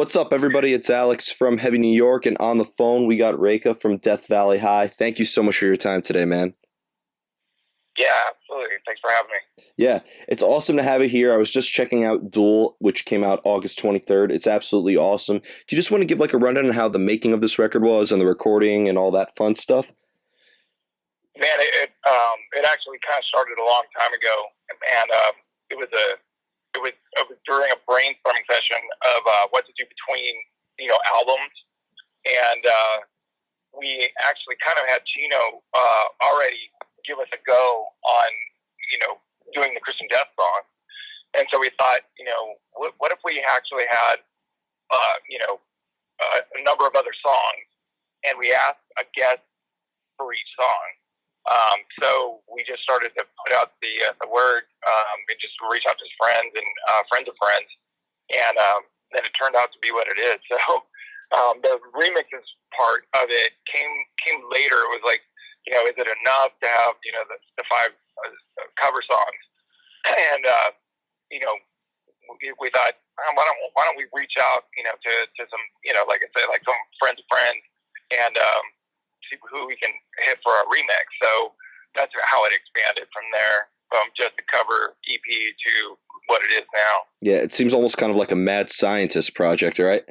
What's up, everybody? It's Alex from Heavy New York, and on the phone we got Reyka from Death Valley High. Thank you so much for your time today, man. Yeah, absolutely. Thanks for having me. Yeah, it's awesome to have you here. I was just checking out Duel, which came out August 23rd. It's absolutely awesome. Do you just want to give like a rundown on how the making of this record was and the recording and all that fun stuff? Man, it actually kind of started a long time ago, and it was it was during a brainstorming session of what to do between albums, and we actually kind of had Chino already give us a go on doing the Christian Death song, and so we thought, what if we actually had a number of other songs, and we asked a guest for each song. So we just started to put out the word, and just reach out to his friends and friends of friends, and then it turned out to be what it is. So the remixes part of it came later. It was like, is it enough to have the five cover songs? And we thought, why don't we reach out to some like I said, like some friends of friends, and see who we can hit for a remix. So that's how it expanded from there, from just a cover EP to what it is now. Yeah, it seems almost kind of like a mad scientist project, right?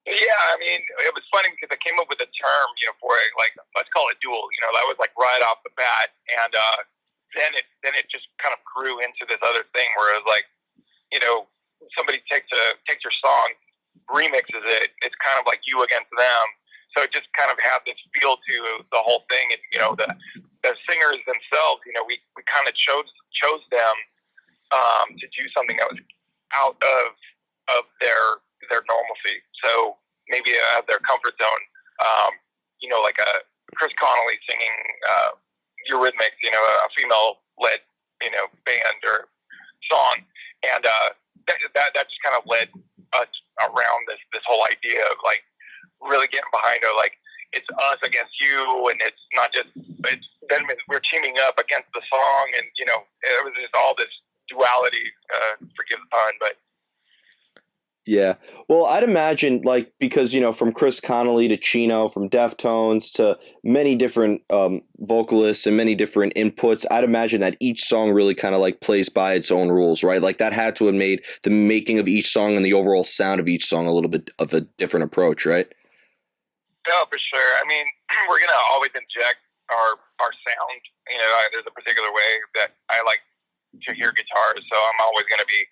Yeah, I mean, it was funny because I came up with a term, for it, like, let's call it duel. That was like right off the bat, and then it just kind of grew into this other thing where it was like, somebody takes your song, remixes it. It's kind of like you against them. So it just kind of had this feel to the whole thing, and the singers themselves, we kind of chose them to do something that was out of their normalcy. So maybe out of their comfort zone. Like a Chris Connolly singing Eurythmics, a female-led band or song, and that just kind of led us around this whole idea of like really getting behind it, like it's us against you, and it's not just then we're teaming up against the song, and it was just all this duality. Forgive the pun, but Yeah. Well, I'd imagine like because from Chris Connolly to Chino, from Deftones to many different vocalists and many different inputs, I'd imagine that each song really kind of like plays by its own rules, right? Like that had to have made the making of each song and the overall sound of each song a little bit of a different approach, right? no, for sure. I mean, we're gonna always inject our sound. There's a particular way that I like to hear guitars, so I'm always gonna be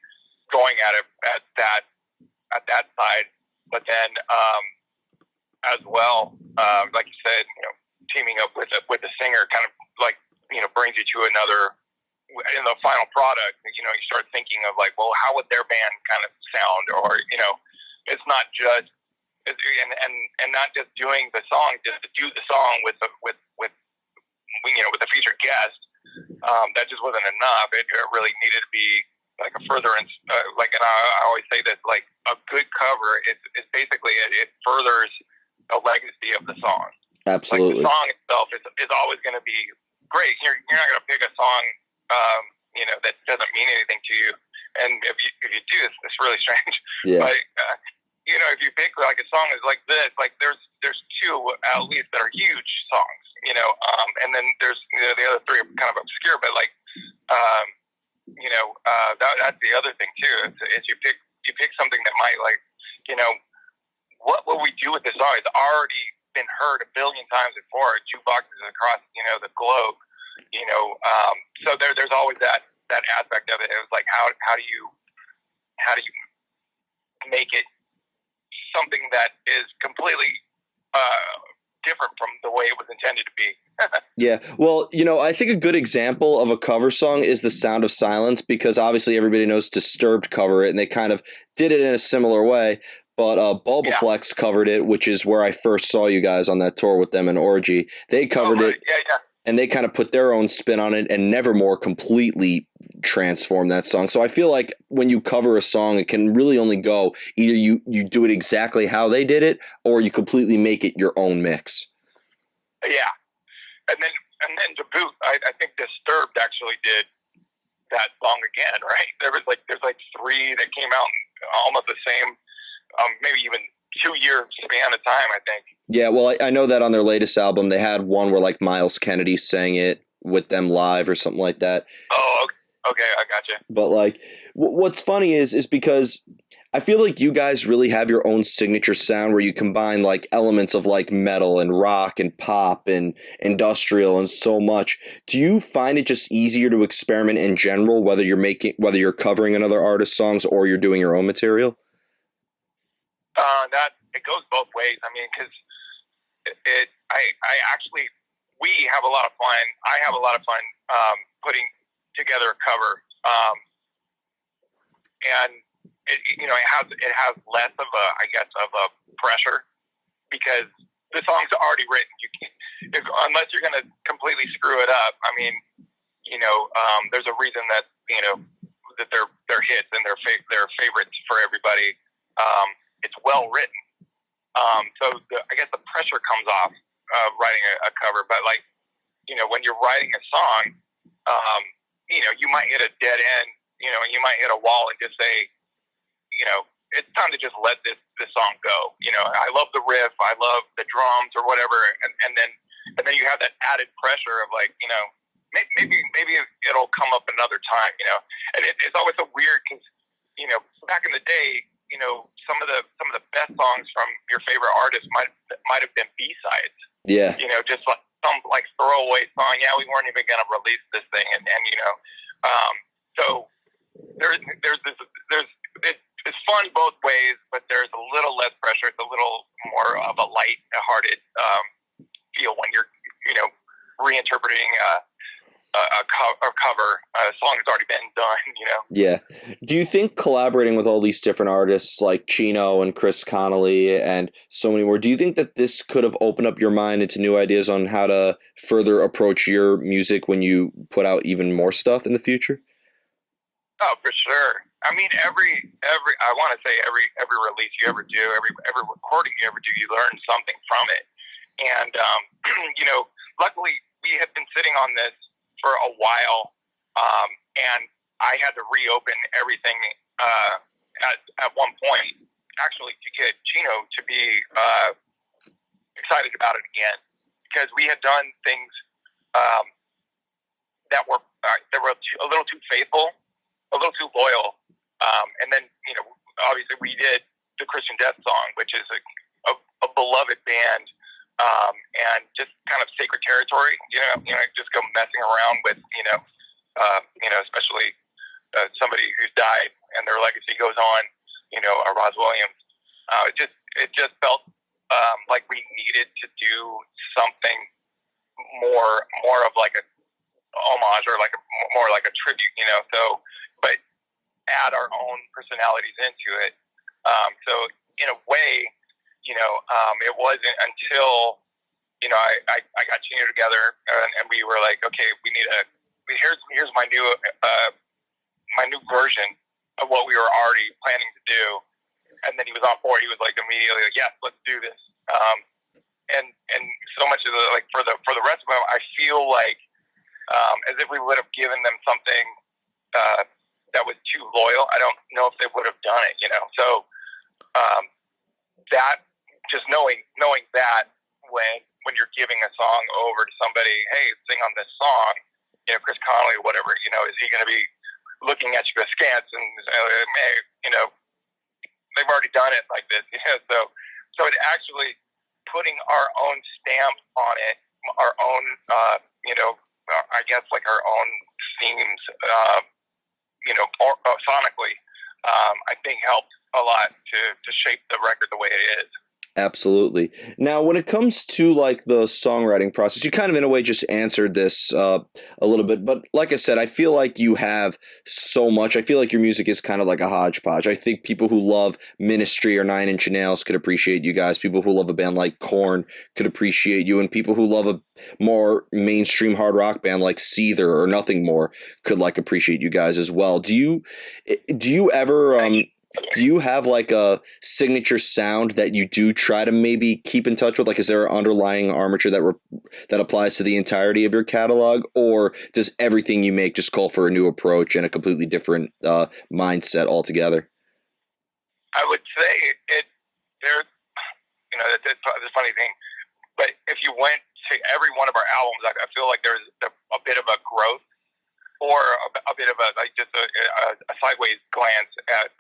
going at it at that side, but then as well, like you said, teaming up with the singer kind of like brings you to another in the final product. You start thinking of like, well, how would their band kind of sound, or it's not just and not just doing the song, just to do the song with a featured guest. That just wasn't enough. It really needed to be like a furtherance, and I always say that like a good cover is basically it furthers the legacy of the song. Like Absolutely. the song itself is always going to be great. You're not going to pick a song, that doesn't mean anything to you. And if you do, it's really strange. Yeah. But if you pick like a song is like this, like there's two at least that are huge songs, and then there's the other three are kind of obscure, but like. That's the other thing too. Is you pick something that might what will we do with this song? It's already been heard a billion times before. Jukeboxes across the globe. So there's always that aspect of it. It was like how do you make it something that is completely different from the way it was intended to be. Yeah. Well, I think a good example of a cover song is The Sound of Silence, because obviously everybody knows Disturbed cover it, and they kind of did it in a similar way. But Bulbaflex covered it, which is where I first saw you guys on that tour with them in Orgy. They covered it, Yeah. and they kind of put their own spin on it, and Nevermore completely transformed that song. So I feel like when you cover a song, it can really only go either you do it exactly how they did it, or you completely make it your own mix. Yeah. And then to boot, I think Disturbed actually did that song again, right? There's like three that came out in almost the same maybe even 2 year span of time, I think. Yeah, well, I know that on their latest album, they had one where like Miles Kennedy sang it with them live or something like that. Oh, okay, I gotcha. But like, what's funny is because I feel like you guys really have your own signature sound where you combine like elements of like metal and rock and pop and industrial and so much. Do you find it just easier to experiment in general, whether you're covering another artist's songs or you're doing your own material? That it goes both ways. I mean, because I actually, we have a lot of fun. I have a lot of fun putting together a cover, and it has less of a, I guess, of a pressure because the song's already written. You can't, unless you're going to completely screw it up. I mean, there's a reason that that they're hits and they're favorites for everybody. It's well written. I guess the pressure comes off writing a cover. But like, when you're writing a song, you might hit a dead end, and you might hit a wall and just say, it's time to just let this song go. I love the riff, I love the drums or whatever, and then you have that added pressure of like, maybe it'll come up another time, and it's always so weird because back in the day, some of the best songs from your favorite artist might have been B-sides. Yeah. Just like some like throwaway song. Yeah, we weren't even gonna release this thing, and so it's fun both ways, but there's a little less pressure. It's a little more of a light-hearted feel when you're reinterpreting a cover. A song has already been done. Yeah. Do you think collaborating with all these different artists like Chino and Chris Connolly and so many more, do you think that this could have opened up your mind into new ideas on how to further approach your music when you put out even more stuff in the future? Oh, for sure. I mean, every I want to say every release you ever do, every recording you ever do, you learn something from it. And luckily we had been sitting on this for a while, and I had to reopen everything at one point, actually, to get Chino to be excited about it again, because we had done things that were a little too faithful, a little too loyal, and then obviously we did the Christian Death song, which is a beloved band. And just kind of sacred territory, just go messing around with, especially somebody who's died and their legacy goes on, Roz Williams. It just felt like we needed to do something more of like a homage or like more like a tribute, but add our own personalities into it. So in a way, it wasn't until, I got Chino together and we were like, okay, here's my new version of what we were already planning to do. And then he was on board. He was like immediately like, yes, let's do this. And so much of for the rest of them, I feel like, as if we would have given them something, that was too loyal. I don't know if they would have done it, so, that, just knowing that when you're giving a song over to somebody, hey, sing on this song, Chris Connolly or whatever, is he going to be looking at you askance and hey, they've already done it like this, so it actually putting our own stamp on it, our own, I guess like our own themes, sonically, I think helped a lot to shape the record the way it is. Absolutely. Now, when it comes to like the songwriting process, you kind of in a way just answered this a little bit, but like I said, I feel like you have so much. I feel like your music is kind of like a hodgepodge. I think people who love Ministry or Nine Inch Nails could appreciate you guys. People who love a band like Korn could appreciate you, and people who love a more mainstream hard rock band like Seether or Nothing More could like appreciate you guys as well. Do you ever do you have like a signature sound that you do try to maybe keep in touch with? Like, is there an underlying armature that applies to the entirety of your catalog, or does everything you make just call for a new approach and a completely different mindset altogether? I would say it. There, that's the funny thing. But if you went to every one of our albums, I feel like there's a bit of a growth or a bit of a like just a sideways glance at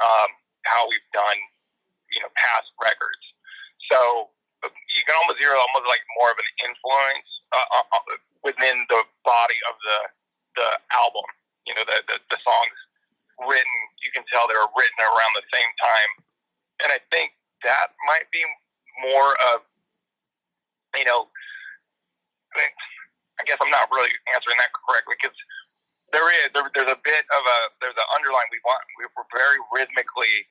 how we've done, past records. So you can almost hear almost like more of an influence within the body of the album. The songs written, you can tell they were written around the same time, and I think that might be more of, I guess I'm not really answering that correctly because there's a bit of there's an underline we're very rhythmically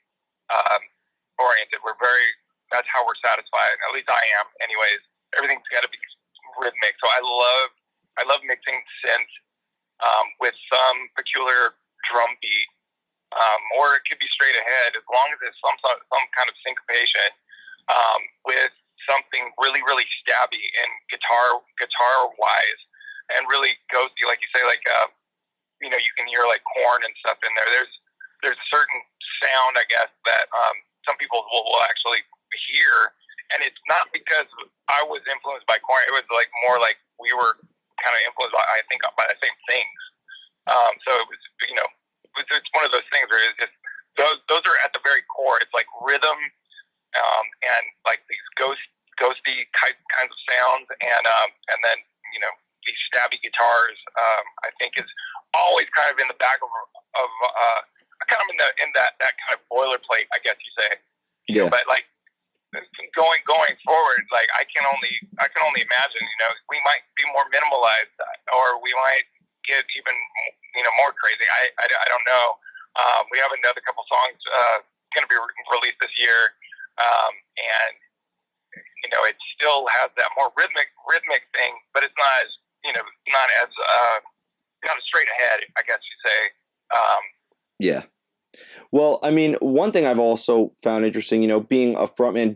oriented. That's how we're satisfied. At least I am. Anyways, everything's got to be rhythmic. So I love mixing synth with some peculiar drum beat, or it could be straight ahead as long as it's some kind of syncopation with something really really stabby and guitar wise and really ghosty, like you say, like you can hear like corn and stuff in there. There's a certain sound, I guess, that some people will actually hear, and it's not because I was influenced by corn. It was like more like we were kind of influenced by, I think, by the same things. So it was, it's one of those things where it's just those are at the very core. It's like rhythm and like these ghosty kinds of sounds, and then these stabby guitars. I think is always kind of in the back of kind of in that kind of boilerplate, I guess you say. Yeah. But like going forward, like I can only imagine. We might be more minimalized, or we might get even more crazy. I don't know. We have another couple songs going to be released this year, and it still has that more rhythmic thing, but it's not as not as straight ahead, I guess you say. Yeah. Well, I mean, one thing I've also found interesting, being a frontman,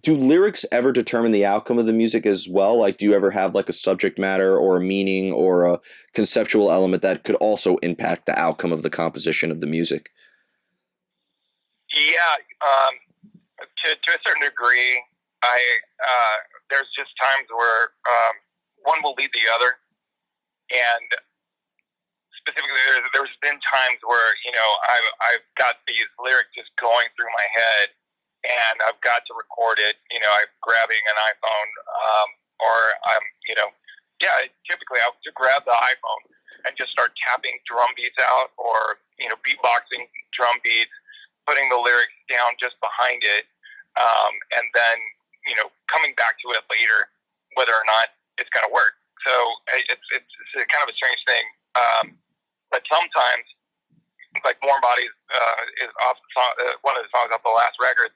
do lyrics ever determine the outcome of the music as well? Like, do you ever have like a subject matter or a meaning or a conceptual element that could also impact the outcome of the composition of the music? Yeah, to a certain degree. There's just times where one will lead the other, and specifically, there's been times where I've got these lyrics just going through my head, and I've got to record it. I'm grabbing an iPhone, or I'm typically I'll just grab the iPhone and just start tapping drum beats out, or beatboxing drum beats, putting the lyrics down just behind it, and then coming back to it later, whether or not it's going to work. So it's kind of a strange thing. But sometimes, like Warm Bodies is off the song, one of the songs off the last record.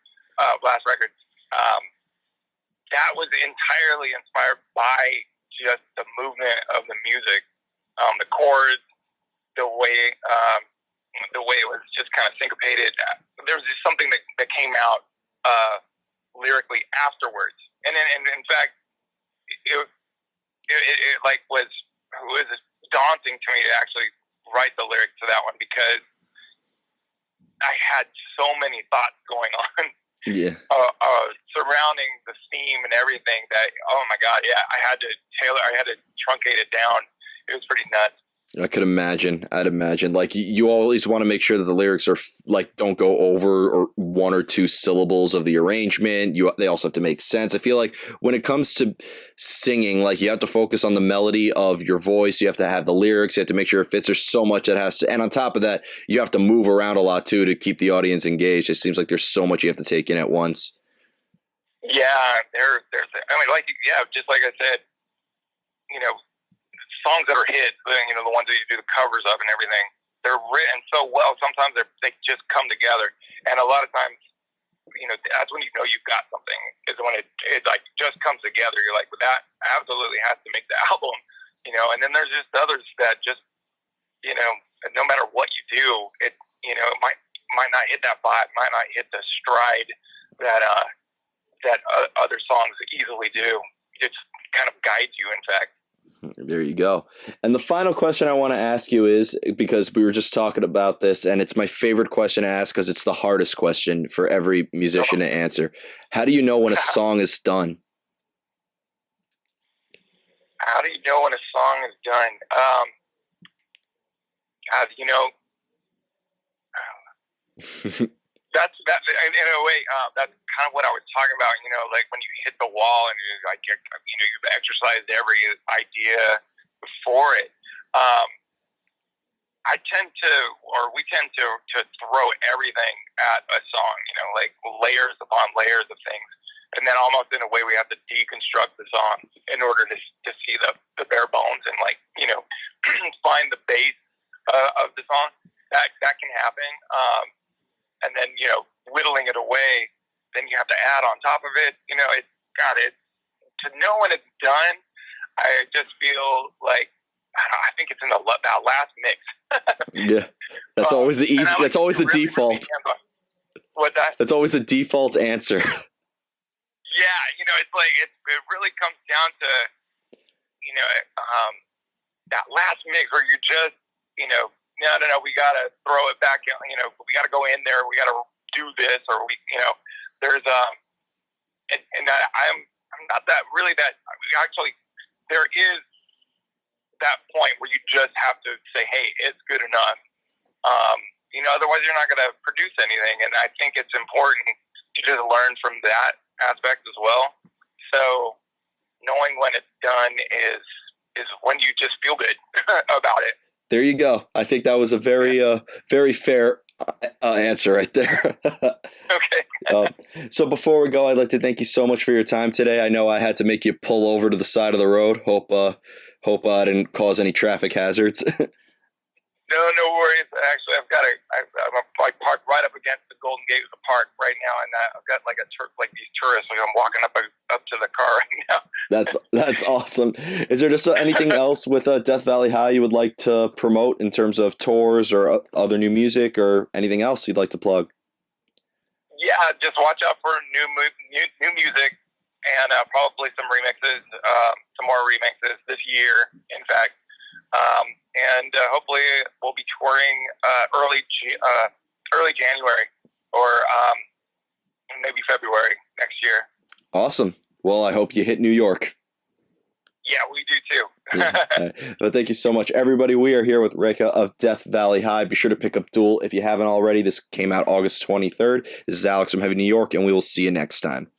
That was entirely inspired by just the movement of the music, the chords, the way it was just kind of syncopated. There was just something that came out lyrically afterwards, and in fact, it was daunting to me to actually write the lyrics to that one because I had so many thoughts going on, surrounding the theme and everything that, oh my God, yeah, I had to truncate it down. It was pretty nuts. I could imagine. I'd imagine. Like you always want to make sure that the lyrics are don't go over or one or two syllables of the arrangement. They also have to make sense. I feel like when it comes to singing, like you have to focus on the melody of your voice. You have to have the lyrics. You have to make sure it fits. There's so much that has to, and on top of that, you have to move around a lot too to keep the audience engaged. It seems like there's so much you have to take in at once. Yeah, just like I said, songs that are hits, the ones that you do the covers of and everything, they're written so well. Sometimes they just come together, and a lot of times, that's when you've got something. Is when it like just comes together. You're like, well, that absolutely has to make the album, And then there's just others that just, no matter what you do, it might not hit that vibe, might not hit the stride that other songs easily do. It kind of guides you, in fact. There you go. And the final question I want to ask you is, because we were just talking about this, and it's my favorite question to ask because it's the hardest question for every musician to answer. How do you know when a song is done? How do you know when a song is done? God, that's that in a way. That's kind of what I was talking about. Like when you hit the wall and you're like, you've exercised every idea before it. Um, I tend to, or we tend to throw everything at a song. Like layers upon layers of things, and then almost in a way we have to deconstruct the song in order to see the bare bones and find the base of the song. That can happen. And then whittling it away, then you have to add on top of it. It to know when it's done. I just feel like I think it's in that last mix. Yeah, that's always the easy. That's always the really default. What that? That's always the default answer. Yeah, it's like it really comes down to that last mix where you just no, we gotta throw it back. We gotta go in there. We gotta do this, or there's and I'm not that really that actually there is that point where you just have to say, hey, it's good enough. Otherwise you're not gonna produce anything. And I think it's important to just learn from that aspect as well. So knowing when it's done is when you just feel good about it. There you go. I think that was a very fair answer right there. Okay. So before we go, I'd like to thank you so much for your time today. I know I had to make you pull over to the side of the road. Hope I didn't cause any traffic hazards. No worries. Actually, I'm like parked right up against the Golden Gate of the park right now, and I've got like these tourists. Like I'm walking up to the car right now. That's awesome. Is there just anything else with Death Valley High you would like to promote in terms of tours or other new music or anything else you'd like to plug? Yeah, just watch out for new music and probably some remixes, some more remixes this year. In fact. And hopefully we'll be touring early January or maybe February next year. Awesome. Well, I hope you hit New York. Yeah, we do too. Yeah. Well, thank you so much, everybody. We are here with Reyka of Death Valley High. Be sure to pick up Duel if you haven't already. This came out August 23rd. This is Alex from Heavy New York, and we will see you next time.